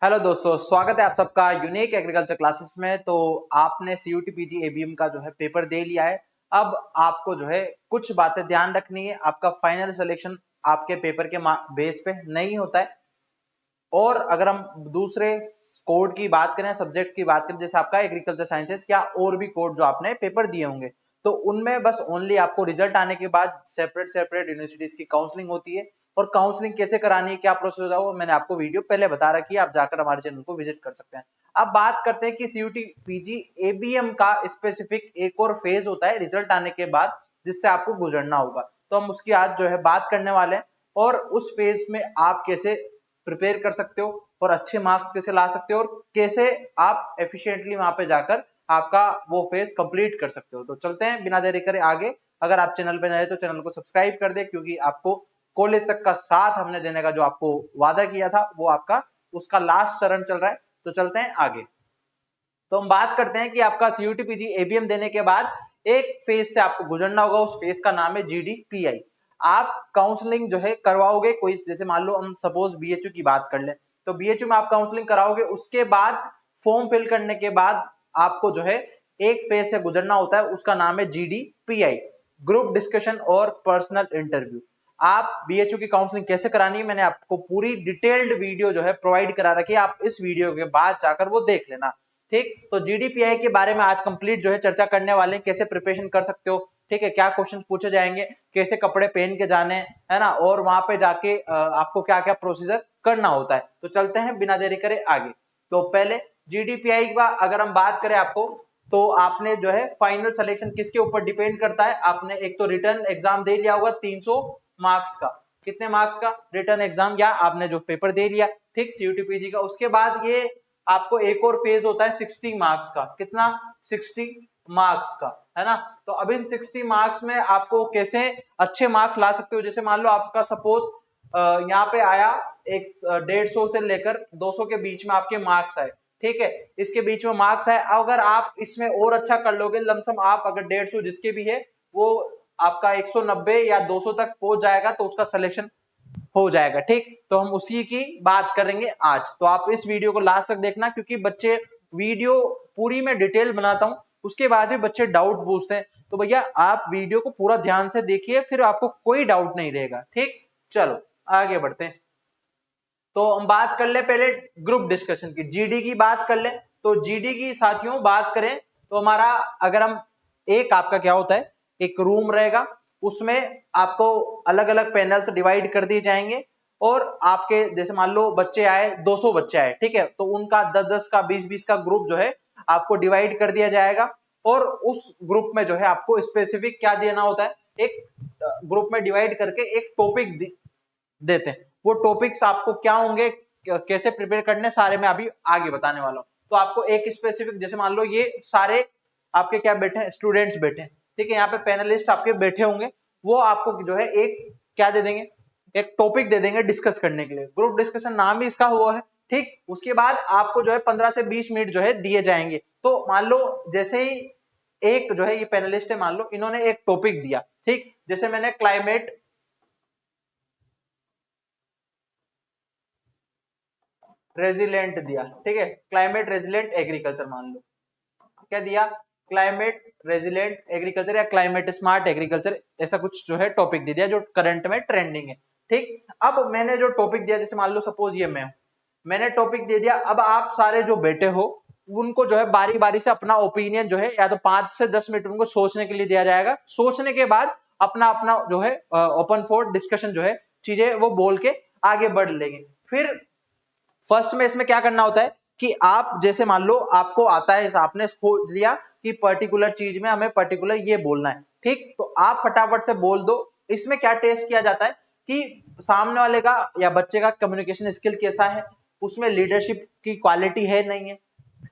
Hello दोस्तों, स्वागत है आप सबका यूनिक एग्रीकल्चर क्लासेस में। तो आपने सीयूटी पीजी एबीएम का जो है पेपर दे लिया है। अब आपको जो है कुछ बातें ध्यान रखनी है। आपका फाइनल सिलेक्शन आपके पेपर के बेस पे नहीं होता है। और अगर हम दूसरे कोड की बात करें, सब्जेक्ट की बात करें, जैसे आपका एग्रीकल्चर साइंसेस या और भी कोड जो आपने पेपर दिए होंगे, तो उनमें बस ओनली आपको रिजल्ट आने के बाद सेपरेट सेपरेट यूनिवर्सिटीज की काउंसलिंग होती है। और काउंसलिंग कैसे करानी है, क्या प्रोसेस होगा, वो मैंने आपको वीडियो पहले बता रखी है, आप जाकर हमारे चैनल को विजिट कर सकते हैं। अब बात करते हैं कि सीयूटी पीजी एबीएम का स्पेसिफिक एक और फेज होता है रिजल्ट आने के बाद, जिससे आपको गुजरना होगा। तो हम उसकी आज जो है बात करने वाले हैं, और उस फेज में आप कैसे प्रिपेयर कर सकते हो और अच्छे मार्क्स कैसे ला सकते हो और कैसे आप एफिशिएंटली वहां पे जाकर आपका वो फेज कंप्लीट कर सकते हो। तो चलते हैं बिना देरी करे आगे। अगर आप चैनल पे नए तो चैनल को सब्सक्राइब कर दे, क्योंकि आपको कॉलेज तक का साथ हमने देने का जो आपको वादा किया था वो आपका उसका लास्ट चरण चल रहा है। तो चलते हैं आगे। तो हम बात करते हैं कि आपका सीयूटी पीजी एबीएम देने के बाद एक फेज से आपको गुजरना होगा। उस फेज का नाम है जीडीपीआई। आप काउंसलिंग जो है करवाओगे कोई, जैसे मान लो हम सपोज बीएचयू की बात कर ले, तो बीएचयू में आप काउंसलिंग कराओगे। उसके बाद फॉर्म फिल करने के बाद आपको जो है एक फेज से गुजरना होता है, उसका नाम है जीडीपीआई, ग्रुप डिस्कशन और पर्सनल इंटरव्यू। आप बीएचयू की काउंसलिंग कैसे करानी है, मैंने आपको पूरी डिटेल्ड वीडियो जो है प्रोवाइड करा रखी है, आप इस वीडियो के बाद जाकर वो देख लेना। ठीक, तो जीडीपीआई के बारे में आज कंप्लीट जो है चर्चा करने वाले हैं, कैसे प्रिपरेशन कर सकते हो, ठीक है, क्या क्वेश्चन पूछे जाएंगे, कैसे कपड़े पहन के जाने, है ना, और वहां पे जाके आपको क्या क्या प्रोसीजर करना होता है। तो चलते हैं बिना देरी करे आगे। तो पहले जीडीपीआई का अगर हम बात करें आपको, तो आपने जो है फाइनल सिलेक्शन किसके ऊपर डिपेंड करता है। आपने एक तो रिटर्न एग्जाम दे लिया होगा 300 मार्क्स का, कितने मार्क्स का रिटर्न एग्जाम, या आपने जो पेपर दे लिया, ठीक, सीयूटी पीजी का। उसके बाद ये आपको एक और फेज होता है 60 मार्क्स का, कितना, 60 मार्क्स का, है ना। तो अब इन 60 मार्क्स में आपको कैसे अच्छे मार्क्स ला सकते हो। जैसे मान लो आपका सपोज यहाँ पे आया एक 150 से लेकर 200 के बीच में आपके मार्क्स आए, ठीक है, इसके बीच में मार्क्स है। अगर आप इसमें और अच्छा कर लोगे, लमसम आप अगर 150 जिसके भी है वो आपका 190 या 200 तक पहुंच जाएगा, तो उसका सिलेक्शन हो जाएगा। ठीक, तो हम उसी की बात करेंगे आज। तो आप इस वीडियो को लास्ट तक देखना, क्योंकि बच्चे वीडियो पूरी में डिटेल बनाता हूं, उसके बाद भी बच्चे डाउट पूछते हैं। तो भैया आप वीडियो को पूरा ध्यान से देखिए, फिर आपको कोई डाउट नहीं रहेगा। ठीक, चलो आगे बढ़ते हैं। तो हम बात कर ले पहले ग्रुप डिस्कशन की, जीडी की बात कर ले। तो जीडी की साथियों बात करें तो हमारा, अगर हम एक आपका क्या होता है, एक रूम रहेगा, उसमें आपको अलग अलग पैनल्स डिवाइड कर दिए जाएंगे। और आपके जैसे मान लो बच्चे आए, 200 बच्चे आए, ठीक है, तो उनका 10-10 का 20-20 का ग्रुप जो है आपको डिवाइड कर दिया जाएगा। और उस ग्रुप में जो है आपको स्पेसिफिक क्या देना होता है, एक ग्रुप में डिवाइड करके एक टॉपिक देते हैं। वो टॉपिक्स आपको क्या होंगे, कैसे प्रिपेयर करने, सारे मैं अभी आगे बताने वाला हूँ। तो आपको एक स्पेसिफिक, जैसे मान लो ये सारे आपके क्या बैठे हैं, स्टूडेंट्स बैठे हैं, ठीक है, यहाँ पे पैनलिस्ट आपके बैठे होंगे, वो आपको जो है एक क्या दे देंगे, एक टॉपिक दे देंगे डिस्कस करने के लिए। ग्रुप डिस्कशन नाम भी इसका हुआ है। ठीक, उसके बाद आपको जो है 15 से 20 मिनट जो है दिए जाएंगे। तो मान लो जैसे ही एक जो है ये पैनलिस्ट है, मान लो इन्होंने एक टॉपिक दिया, ठीक, जैसे मैंने क्लाइमेट रेजिलेंट दिया, ठीक है, क्लाइमेट रेजिलेंट एग्रीकल्चर मान लो, क्या दिया, क्लाइमेट रेजिलेंट एग्रीकल्चर या क्लाइमेट स्मार्ट एग्रीकल्चर, ऐसा कुछ जो है टॉपिक दे दिया जो करंट में ट्रेंडिंग है। ठीक, अब मैंने जो टॉपिक दिया, जैसे मान लो सपोज ये मैंने टॉपिक दे दिया, अब आप सारे जो बैठे हो उनको जो है बारी बारी से अपना ओपिनियन जो है, या तो 5 से 10 मिनट उनको सोचने के लिए दिया जाएगा। सोचने के बाद अपना अपना जो है ओपन फॉर डिस्कशन जो है चीजें वो बोल के आगे बढ़ लेंगे। फिर फर्स्ट में इसमें क्या करना होता है कि आप जैसे मान लो आपको आता है, आपने सोच लिया कि पर्टिकुलर चीज में हमें पर्टिकुलर ये बोलना है, ठीक, तो आप फटाफट से बोल दो। इसमें क्या टेस्ट किया जाता है कि सामने वाले का या बच्चे का कम्युनिकेशन स्किल कैसा है, उसमें लीडरशिप की क्वालिटी है नहीं है,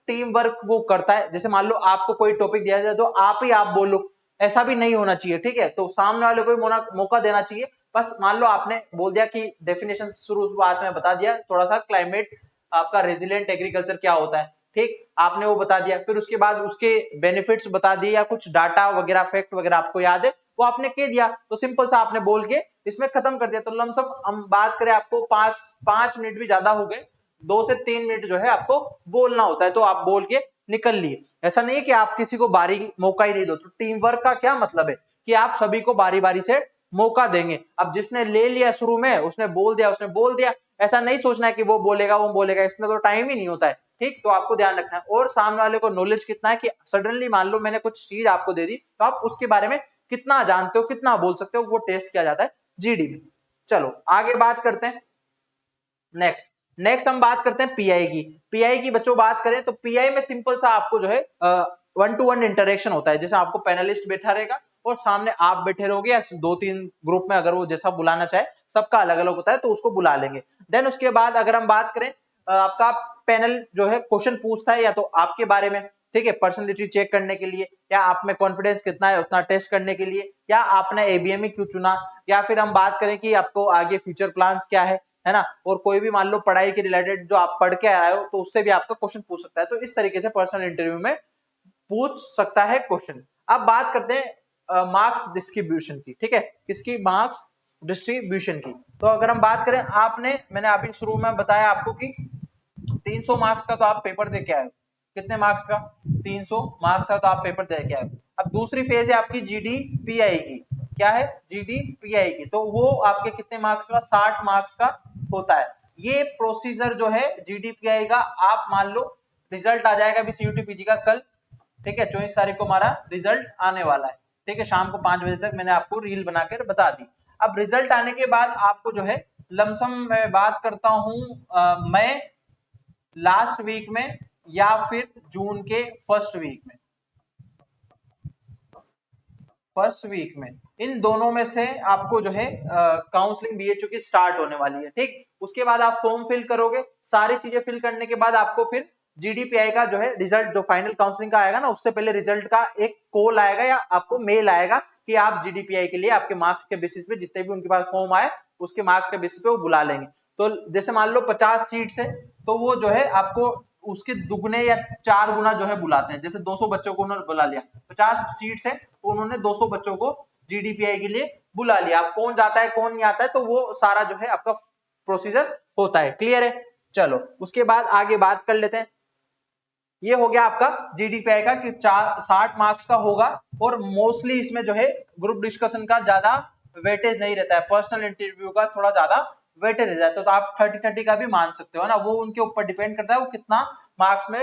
टीम वर्क वो करता है। जैसे मान लो आपको कोई टॉपिक दिया जाए तो आप ही आप बोलो, ऐसा भी नहीं होना चाहिए, ठीक है, तो सामने वाले को मौका देना चाहिए। बस मान लो आपने बोल दिया कि डेफिनेशन शुरुआत में बता दिया थोड़ा सा, क्लाइमेट आपका रेजिलेंट एग्रीकल्चर क्या होता है, ठीक, आपने वो बता दिया। फिर उसके बाद उसके बेनिफिट्स बता दिए, या कुछ डाटा वगैरह फैक्ट वगैरह आपको याद है वो आपने कह दिया, तो सिंपल सा आपने बोल के इसमें खत्म कर दिया। तो लमसम हम बात करें, आपको 5 मिनट भी ज्यादा हो गए 2 से 3 मिनट जो है आपको बोलना होता है, तो आप बोल के निकल लिए। ऐसा नहीं है कि आप किसी को बारी मौका ही नहीं दो। तो टीम वर्क का क्या मतलब है कि आप सभी को बारी बारी से मौका देंगे। अब जिसने ले लिया शुरू में उसने बोल दिया, ऐसा नहीं सोचना है कि वो बोलेगा, इसमें तो टाइम ही नहीं होता है। ठीक, तो आपको ध्यान रखना है। और सामने वाले को नॉलेज कितना है कि सडनली मान लो मैंने कुछ चीज आपको दे दी, तो आप उसके बारे में कितना जानते हो, कितना बोल सकते हो, वो टेस्ट किया जाता है जीडी में। चलो आगे बात करते हैं। नेक्स्ट हम बात करते हैं पीआई की। पीआई की बच्चों बात करें तो पीआई में सिंपल सा आपको जो है 1-to-1 इंटरेक्शन होता है। जैसे आपको पैनलिस्ट बैठा रहेगा और सामने आप बैठे रहोगे, या 2-3 ग्रुप में अगर वो जैसा बुलाना चाहे, सबका अलग अलग होता है तो उसको बुला लेंगे। देन उसके बाद अगर हम बात करें, आपका पैनल जो है क्वेश्चन पूछता है या तो आपके बारे में, ठीक है, पर्सनैलिटी चेक करने के लिए, या आप में कॉन्फिडेंस कितना है उतना टेस्ट करने के लिए, या आपने एबीएम क्यों चुना, या फिर हम बात करें कि आपको आगे फ्यूचर प्लान्स क्या है ना। और कोई भी मान लो पढ़ाई के रिलेटेड जो आप पढ़ के आए हो, तो उससे भी आपका क्वेश्चन पूछ सकता है। तो इस तरीके से पर्सनल इंटरव्यू में पूछ सकता है क्वेश्चन। अब बात करते हैं मार्क्स डिस्ट्रीब्यूशन की, ठीक है, किसकी, मार्क्स डिस्ट्रीब्यूशन की। तो अगर हम बात करें, मैंने अभी शुरू में बताया आपको कि 300 मार्क्स का तो आप पेपर दे के आए हो। कितने मार्क्स का, 300 मार्क्स का तो आप पेपर दे के आए हो। अब दूसरी फेज है आपकी जीडीपीआई की। क्या है, जीडीपीआई की। तो वो आपके कितने मार्क्स का, 60 मार्क्स का होता है। ये प्रोसीजर जो है जीडीपीआई का, आप मान लो रिजल्ट आ जाएगा अभी सीयूटी पीजी का कल, ठीक है, 24 तारीख को हमारा रिजल्ट आने वाला है। ठीक है, शाम को 5 बजे तक मैंने आपको रील बनाकर बता दी। अब रिजल्ट आने के बाद आपको जो है लमसम मैं बात करता हूं, मैं लास्ट वीक में या फिर जून के फर्स्ट वीक में, इन दोनों में से आपको जो है काउंसलिंग बीएचयू की स्टार्ट होने वाली है। ठीक, उसके बाद आप फॉर्म फिल करोगे, सारी चीजें फिल करने के बाद आपको फिर जीडीपीआई का जो है रिजल्ट, जो फाइनल काउंसलिंग का आएगा ना, उससे पहले रिजल्ट का एक कॉल आएगा या आपको मेल आएगा कि आप जीडीपीआई के लिए आपके मार्क्स के बेसिस पे, जितने भी उनके पास फॉर्म आए उसके मार्क्स के बेसिस पे वो बुला लेंगे। तो जैसे मान लो 50 सीट्स है, तो वो जो है आपको उसके दुगने या 4 गुना जो है बुलाते हैं। जैसे 200 बच्चों को उन्होंने बुला लिया, 50 सीट्स है तो उन्होंने 200 बच्चों को जीडीपीआई के लिए बुला लिया। अब कौन जाता है कौन नहीं आता है, तो वो सारा जो है आपका प्रोसीजर होता है। क्लियर है, चलो उसके बाद आगे बात कर लेते हैं। ये हो गया आपका जीडीपीआई का कि 60 मार्क्स का होगा, और मोस्टली इसमें जो है ग्रुप डिस्कशन का ज्यादा वेटेज नहीं रहता है, पर्सनल इंटरव्यू का थोड़ा ज्यादा वेटेज रह जाता है। तो आप 30-30 का भी मान सकते हो ना, वो उनके ऊपर डिपेंड करता है वो कितना मार्क्स में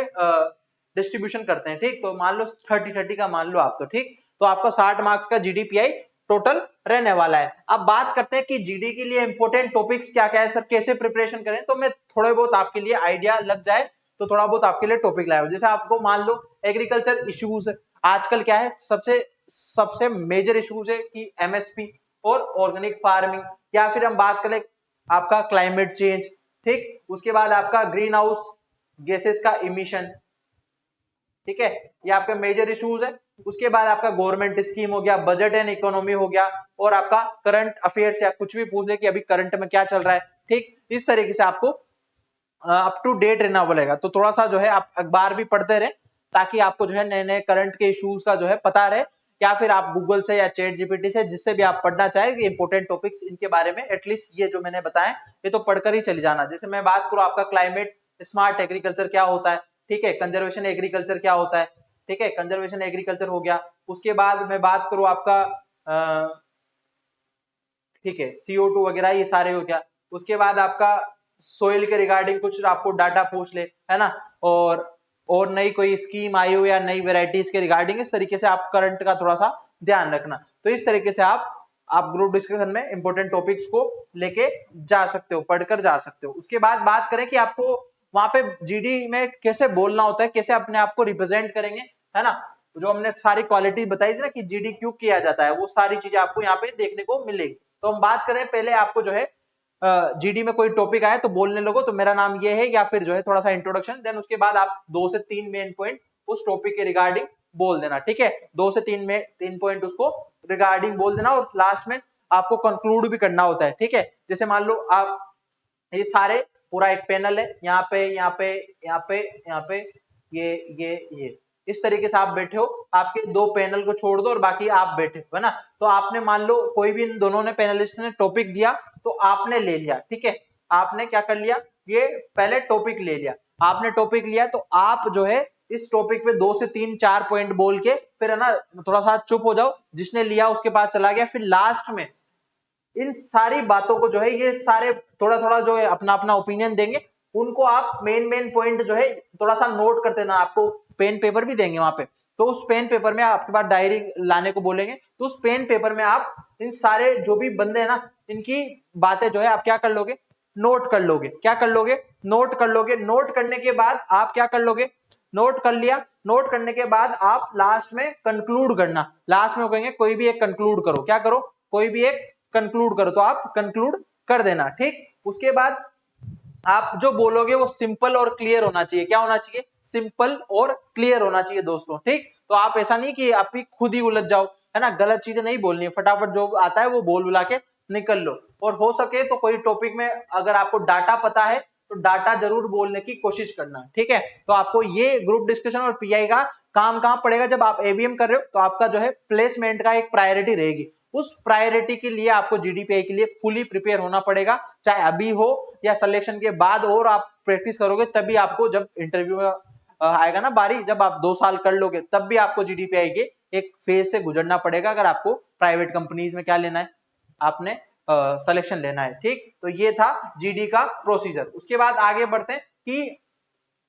डिस्ट्रीब्यूशन करते हैं। ठीक, तो मान लो 30-30 का मान लो आप, तो ठीक, तो आपका 60 मार्क्स का जीडीपीआई टोटल रहने वाला है। अब बात करते हैं कि जीडी के लिए इंपॉर्टेंट टॉपिक्स क्या क्या है सर, कैसे प्रिपरेशन करें। तो मैं थोड़े बहुत आपके लिए आइडिया लग जाए तो थोड़ा बहुत आपके लिए टॉपिक लाया हूं। जैसे आपको मान लो एग्रीकल्चर इश्यूज, आजकल क्या है सबसे सबसे मेजर इश्यूज है कि एमएसपी और ऑर्गेनिक फार्मिंग, या फिर हम बात करें आपका क्लाइमेट चेंज। ठीक, उसके बाद आपका ग्रीन हाउस गैसेस का इमिशन, ठीक है, ये आपके मेजर इश्यूज है। उसके बाद आपका गवर्नमेंट स्कीम हो गया, बजट एंड इकोनॉमी हो गया, और आपका करंट अफेयर्स, या कुछ भी पूछ ले कि अभी करंट में क्या चल रहा है। ठीक, इस तरीके से आपको अप टू डेट रहना बोलेगा। तो थोड़ा सा जो है आप अखबार भी पढ़ते रहे, ताकि आपको जो है नए नए करंट के इश्यूज का जो है पता रहे, या फिर आप गूगल से या चैट जीपीटी से, जिससे भी आप पढ़ना चाहे इंपोर्टेंट टॉपिक्स इनके बारे में, एटलीस्ट ये जो मैंने बताया ये तो पढ़कर ही चली जाना। जैसे मैं बात करूं आपका क्लाइमेट स्मार्ट एग्रीकल्चर क्या होता है, ठीक है, कंजर्वेशन एग्रीकल्चर क्या होता है, ठीक है, कंजर्वेशन एग्रीकल्चर हो गया। उसके बाद मैं बात करूं आपका ठीक है CO2 वगैरह, ये सारे हो गया। उसके बाद आपका सोइल के रिगार्डिंग कुछ आपको डाटा पूछ ले, है ना, और नई कोई स्कीम आई हो या नई वेराइटीज के रिगार्डिंग, इस तरीके से आप करंट का थोड़ा सा ध्यान रखना। तो इस तरीके से आप ग्रुप डिस्कशन में इंपॉर्टेंट टॉपिक्स को लेके जा सकते हो, पढ़कर जा सकते हो। उसके बाद बात करें कि आपको वहां पे जीडी में कैसे बोलना होता है, कैसे अपने आप को रिप्रेजेंट करेंगे, है ना, जो हमने सारी क्वालिटी बताई थी ना कि जीडी क्यों किया जाता है, वो सारी चीजें आपको यहाँ पे देखने को मिलेगी। तो हम बात करें, पहले आपको जो है जीडी में कोई टॉपिक आए तो बोलने लगो, तो मेरा नाम ये है, या फिर जो है थोड़ा सा इंट्रोडक्शन, देन उसके बाद आप 2 से 3 मेन पॉइंट उस टॉपिक के रिगार्डिंग बोल देना। ठीक है, 2 से 3 पॉइंट उसको रिगार्डिंग बोल देना, और लास्ट में आपको कंक्लूड भी करना होता है। ठीक है, जैसे मान लो आप ये सारे पूरा एक पैनल है, यहाँ पे यहाँ पे यहाँ पे यहाँ पे ये इस तरीके से आप बैठे हो, आपके 2 पैनल को छोड़ दो और बाकी आप बैठे हो, है ना। तो आपने मान लो कोई भी इन दोनों ने पैनलिस्ट ने टॉपिक दिया तो आपने ले लिया, ठीक है, आपने क्या कर लिया, ये पहले टॉपिक ले लिया, आपने टॉपिक लिया तो आप जो है इस टॉपिक पे 2 से 3-4 पॉइंट बोल के फिर है ना थोड़ा सा चुप हो जाओ, जिसने लिया उसके पास चला गया, फिर लास्ट में इन सारी बातों को जो है ये सारे थोड़ा थोड़ा जो है अपना अपना ओपिनियन देंगे, उनको आप मेन पॉइंट जो है थोड़ा सा नोट करते ना, आपको पेन पेपर भी देंगे वहां पे, तो उस पेन पेपर में आपके पास डायरी लाने को बोलेंगे, तो उस पेन पेपर में आप इन सारे जो भी बंदे हैं ना इनकी बातें जो है आप क्या कर लोगे, नोट कर लोगे, क्या कर लोगे, नोट कर लोगे। नोट करने के बाद आप क्या कर लोगे, नोट कर लिया, नोट करने के बाद आप लास्ट में कंक्लूड करना, लास्ट में कहेंगे कोई भी एक कंक्लूड करो, क्या करो, कोई भी एक कंक्लूड करो, तो आप कंक्लूड कर देना, ठीक। उसके बाद आप जो बोलोगे वो सिंपल और क्लियर होना चाहिए, क्या होना चाहिए, सिंपल और क्लियर होना चाहिए दोस्तों, ठीक। तो आप ऐसा नहीं कि आप भी खुद ही उलझ जाओ, है ना, गलत चीजें नहीं बोलनी है, फटाफट जो आता है वो बोल बुला के निकल लो। और हो सके तो कोई टॉपिक में अगर आपको डाटा पता है तो डाटा जरूर बोलने की कोशिश करना, ठीक है। तो आपको ये ग्रुप डिस्कशन और पीआई का काम कहां पड़ेगा, जब आप एबीएम कर रहे हो तो आपका जो है प्लेसमेंट का एक प्रायोरिटी रहेगी, उस प्रायोरिटी के लिए आपको जीडीपीआई के लिए फुली प्रिपेयर होना पड़ेगा, चाहे अभी हो या सिलेक्शन के बाद, और आप प्रैक्टिस करोगे तभी आपको जब इंटरव्यू में आएगा ना बारी, जब आप 2 साल कर लोगे तब भी आपको जीडीपीआई के एक फेज से गुजरना पड़ेगा, अगर आपको प्राइवेट कंपनीज में क्या लेना है, आपने सिलेक्शन लेना है, ठीक। तो ये था जीडी का प्रोसीजर। उसके बाद आगे बढ़ते हैं कि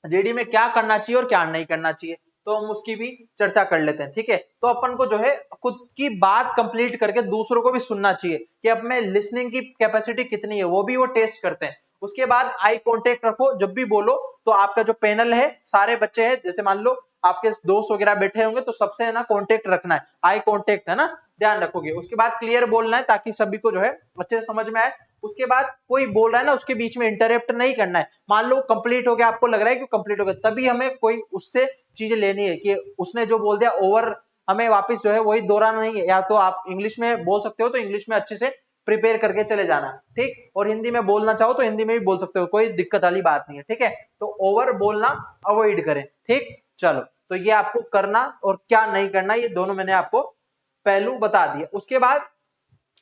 जीडी में क्या करना चाहिए और क्या नहीं करना चाहिए, तो हम उसकी भी चर्चा कर लेते हैं, ठीक है। तो अपन को जो है खुद की बात कंप्लीट करके दूसरों को भी सुनना चाहिए कि अब में लिसनिंग की कैपेसिटी कितनी है, वो भी वो टेस्ट करते हैं। उसके बाद आई कांटेक्ट रखो, जब भी बोलो तो आपका जो पैनल है सारे बच्चे हैं, जैसे मान लो आपके दोस्त वगैरह बैठे होंगे तो सबसे है ना कांटेक्ट रखना है, आई कांटेक्ट है ना, ध्यान रखोगे। उसके बाद क्लियर बोलना है ताकि सभी को जो है अच्छे से समझ में आए। उसके बाद कोई बोल रहा है ना उसके बीच में इंटरप्ट नहीं करना है, मान लो कंप्लीट हो गया, आपको लग रहा है कि कंप्लीट हो गया, तभी हमें कोई उससे चीजें लेनी है कि उसने जो बोल दिया ओवर, हमें वापस जो है वही दोहराना नहीं है। या तो आप इंग्लिश में बोल सकते हो तो इंग्लिश में अच्छे से प्रिपेयर करके चले जाना, ठीक। और हिंदी में बोलना चाहो तो हिंदी में भी बोल सकते हो, कोई दिक्कत वाली बात नहीं है, ठीक है। तो ओवर बोलना अवॉइड करें, ठीक। चलो, तो ये आपको करना और क्या नहीं करना ये दोनों मैंने आपको पहलू बता दिए। उसके बाद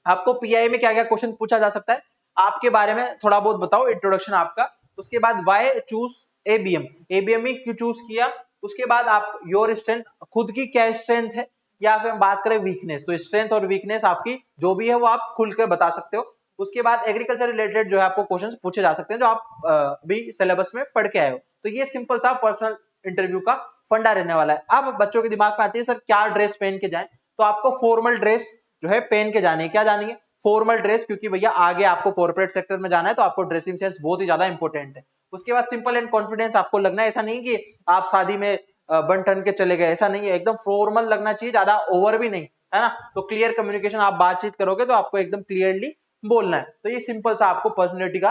आपको पीआई में क्या क्या क्वेश्चन पूछा जा सकता है, आपके बारे में थोड़ा बहुत बताओ, इंट्रोडक्शन आपका। उसके बाद व्हाई चूज एबीएम, एबीएम ही क्यों चूज किया। उसके बाद आप योर स्ट्रेंथ, खुद की क्या स्ट्रेंथ है, या फिर बात करें वीकनेस, तो स्ट्रेंथ और वीकनेस आपकी जो भी है वो आप खुलकर बता सकते हो। उसके बाद एग्रीकल्चर रिलेटेड जो है आपको क्वेश्चंस पूछे जा सकते हैं जो आप भी सिलेबस में पढ़ के आए हो। तो ये सिंपल सा पर्सनल इंटरव्यू का फंडा रहने वाला है। अब बच्चों के दिमाग में आती है सर क्या ड्रेस पहन के जाएं, तो आपको फॉर्मल ड्रेस जो है पहन के जाने, क्या जानेंगे, फॉर्मल ड्रेस, क्योंकि भैया आगे आपको कॉर्पोरेट सेक्टर में जाना है तो आपको ड्रेसिंग सेंस बहुत ही ज्यादा इंपॉर्टेंट है। उसके बाद सिंपल एंड कॉन्फिडेंस आपको लगना है, ऐसा नहीं कि आप शादी में बन ठन के चले गए, ऐसा नहीं है, एकदम फॉर्मल लगना चाहिए, ज्यादा ओवर भी नहीं, है ना। तो क्लियर कम्युनिकेशन, आप बातचीत करोगे तो आपको एकदम क्लियरली बोलना है। तो ये सिंपल सा आपको पर्सनैलिटी का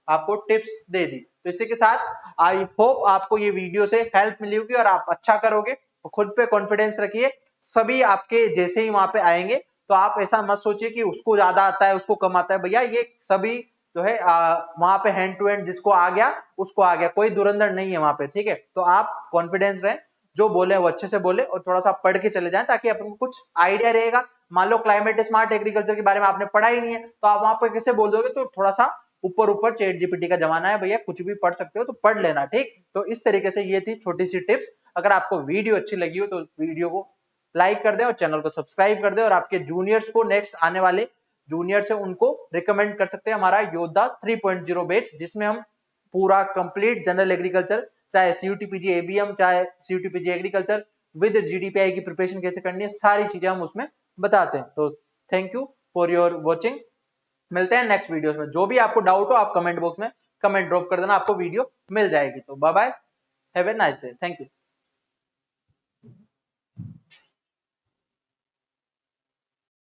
आपको टिप्स दे दी। तो इसी के साथ आई होप आपको ये वीडियो से हेल्प मिली होगी और आप अच्छा करोगे, खुद पे कॉन्फिडेंस रखिए, सभी आपके जैसे ही वहां पे आएंगे, तो आप ऐसा मत सोचिए कि उसको ज्यादा आता है उसको कम आता है, भैया ये सभी जो है वहां पे हैंड टू हैंड जिसको आ गया उसको आ गया, कोई धुरंधर नहीं है वहां पे, ठीक है। तो आप कॉन्फिडेंस रहे, जो बोले वो अच्छे से बोले और थोड़ा सा पढ़ के चले जाएं ताकि अपन को कुछ आइडिया रहेगा। मान लो क्लाइमेट स्मार्ट एग्रीकल्चर के बारे में आपने पढ़ा ही नहीं है तो आप वहां पर कैसे बोल दोगे, तो थोड़ा सा ऊपर ऊपर चैट जीपीटी का जमाना है भैया, कुछ भी पढ़ सकते हो तो पढ़ लेना, ठीक। तो इस तरीके से ये थी छोटी सी टिप्स। अगर आपको वीडियो अच्छी लगी हो तो वीडियो को लाइक कर दे और चैनल को सब्सक्राइब कर दे, और आपके जूनियर्स को, नेक्स्ट आने वाले जूनियर्स है उनको रिकमेंड कर सकते हैं हमारा योद्धा 3.0 बैच, जिसमें हम पूरा कंप्लीट जनरल एग्रीकल्चर, चाहे सीयूटीपीजी एबीएम, चाहे सीयूटीपीजी एग्रीकल्चर विद जीडीपीआई की प्रिपरेशन कैसे करनी है, सारी चीजें हम उसमें बताते हैं। तो thank you for your watching, मिलते हैं नेक्स्ट वीडियोस में। जो भी आपको डाउट हो आप कमेंट बॉक्स में कमेंट ड्रॉप कर देना, आपको वीडियो मिल जाएगी। तो bye bye, have a nice day, thank you.